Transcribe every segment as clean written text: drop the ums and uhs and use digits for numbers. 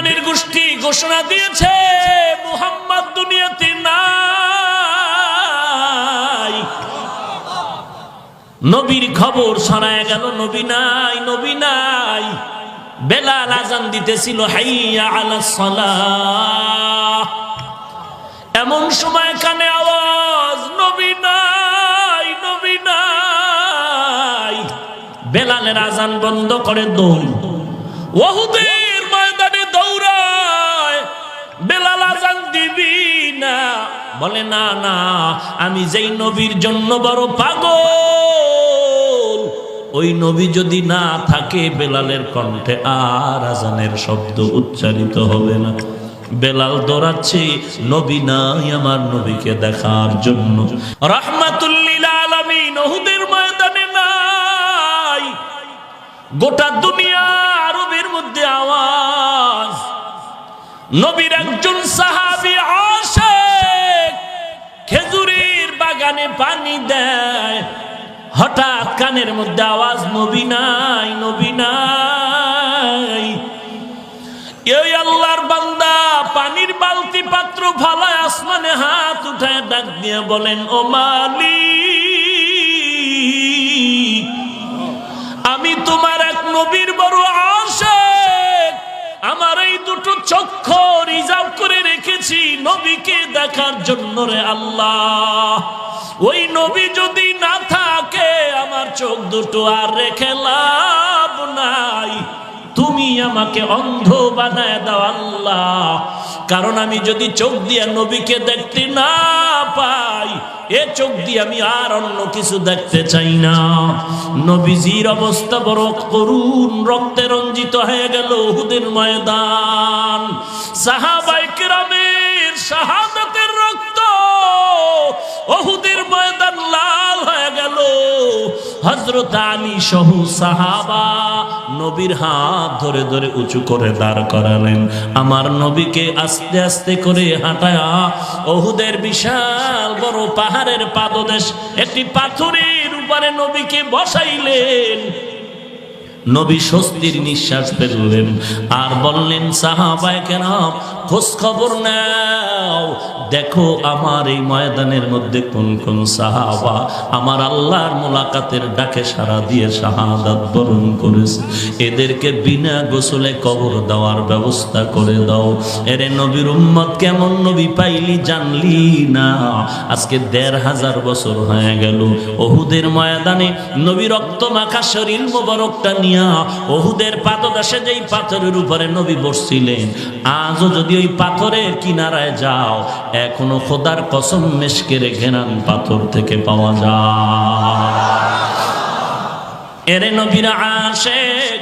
বেঈমানের গোষ্ঠী ঘোষণা দিয়েছে মুহাম্মদ দুনিয়াতে নাই। নবীর খবর ছড়ায় গেল, নবী নাই, নবী নাই। বেলাল আযান দিতেছিল হাইয়া আলাস সালাহ, এমন সময় কানে আওয়াজ নবী নাই, নবী নাই। বেলালের আযান বন্ধ করে দৌড়, উহুদের ময়দানে দৌড়ায়। বেলাল আযান দিবি না, বলে না না, আমি যেই নবীর জন্য বড় পাগল, ওই নবী যদি না থাকে বেলালের কণ্ঠে আর আযানের শব্দ উচ্চারিত হবে না। বেলাল দৌড়াচ্ছে, নবী নাই, আমার নবীকে দেখার জন্য। রাহমাতুল লিল আলামিন উহুদের ময়দানে নাই। গোটা দুনিয়া আরবের মধ্যে আওয়াজ, নবীর একজন সাহাবী আশিক খেজুরের বাগানে পানি দেয়, হঠাৎ কানের মধ্যে আওয়াজ নবী নাই, নবী নাই। এই আল্লাহর বান্দা পানির বালতি পাত্র ফালায় আসমানে হাত উঠায় ডাক দিয়ে বলেন, ও মালিক, আমি তোমার এক নবীর বড় আশিক, আমার এই দুটো চক্ষু রিজার্ভ করে রেখেছি নবীকে দেখার জন্য রে আল্লাহ। ওই নবী যদি না থাকে আমার চোখ দুটো আর রেখে লাভ নাই, তুমি আমাকে অন্ধ বানায় দাও আল্লাহ। কারণ আমি যদি চোখ দিয়ে নবীকে দেখতে না পাই, এ চোখ দিয়ে আমি আর অন্য কিছু দেখতে চাই না। নবীজির অবস্থা বড় করুণ, রক্তে রঞ্জিত হয়ে গেল উহুদের ময়দান। সাহাবায়ে কেরামের শাহাদাতের রক্ত, উহুদের ময়দান লাল হয়ে গেল। হযরত আলী সহ সাহাবা নবীর হাত ধরে ধরে উঁচু করে দাঁড় করালেন। আমার নবীকে আস্তে আস্তে করে হাঁটায়া উহুদের বিশাল বড় পাহাড়ের পাদদেশ একটি পাথরের উপরে নবীকে বসাইলেন। নবী স্বস্তির নিঃশ্বাস ফেললেন আর বললেন, সাহাবায়ে কেরাম খোঁজ খবর নাও, দেখো আমার এই ময়দানের মধ্যে কোন কোন সাহাবা আমার আল্লাহর মুলাকাতের ডাকে সাড়া দিয়ে শাহাদাত বরণ করেছে। এদেরকে বিনা গোসলে কবর দেওয়ার ব্যবস্থা করে দাও। এরে নবীর উম্মত কেমন নবী পাইলি জানলি না? আজকে ১৫০০ বছর হয়ে গেল উহুদের ময়দানে নবী রক্ত মাখা শরীর মোবারকটা নিয়া উহুদের পাদদেশে যেই পাথরের উপরে নবী বসছিলেন, আজও যদি ওই পাথরের কিনারায় যাও, এখনো খোদার কসম মেশকের ঘেরান পাথর থেকে পাওয়া যায়। এরে নবীরা আশিক,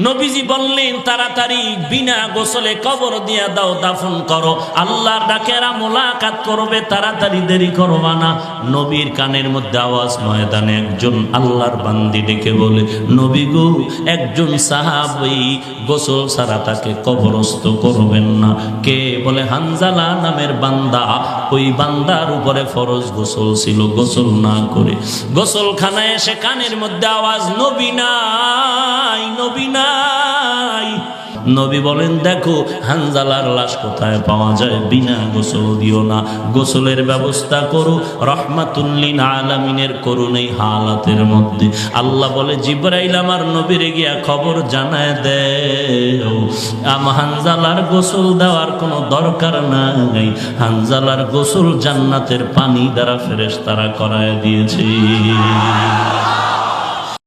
নবীজি বললেন তাড়াতাড়ি বিনা গোসলে কবর দিয়া দাও, দাফন করো, আল্লাহর ডাকেরা মোলাকাত করবে, তাড়াতাড়ি দেরি করবা না। নবীর কানের মধ্যে আওয়াজ, ময়দানে একজন আল্লাহর বান্দি ডেকে বলে, নবী গো, একজন সাহাবী গোসল ছাড়া তাকে কবরস্থ করবেন না। কে? বলে হানজালা নামের বান্দা। ওই বান্দার উপরে ফরজ গোসল ছিল, গোসল না করে গোসলখানায় এসে কানের মধ্যে আওয়াজ, নবী নাই, নবী নাই। নবী বলেন, দেখো হানজালার লাশ কোথায় পাওয়া যায়, বিনা গোসল দিও না, গোসলের ব্যবস্থা করো। রাহমাতুল লিল আলামিনের করুন এই হালাতের মধ্যে। আল্লাহ বলে, জিবরাইল আমার নবীরে গিয়া খবর জানায় দেও, হানজালার গোসল দেওয়ার কোনো দরকার নাই, হানজালার গোসল জান্নাতের পানি দ্বারা ফেরেশতারা করায় দিয়েছে।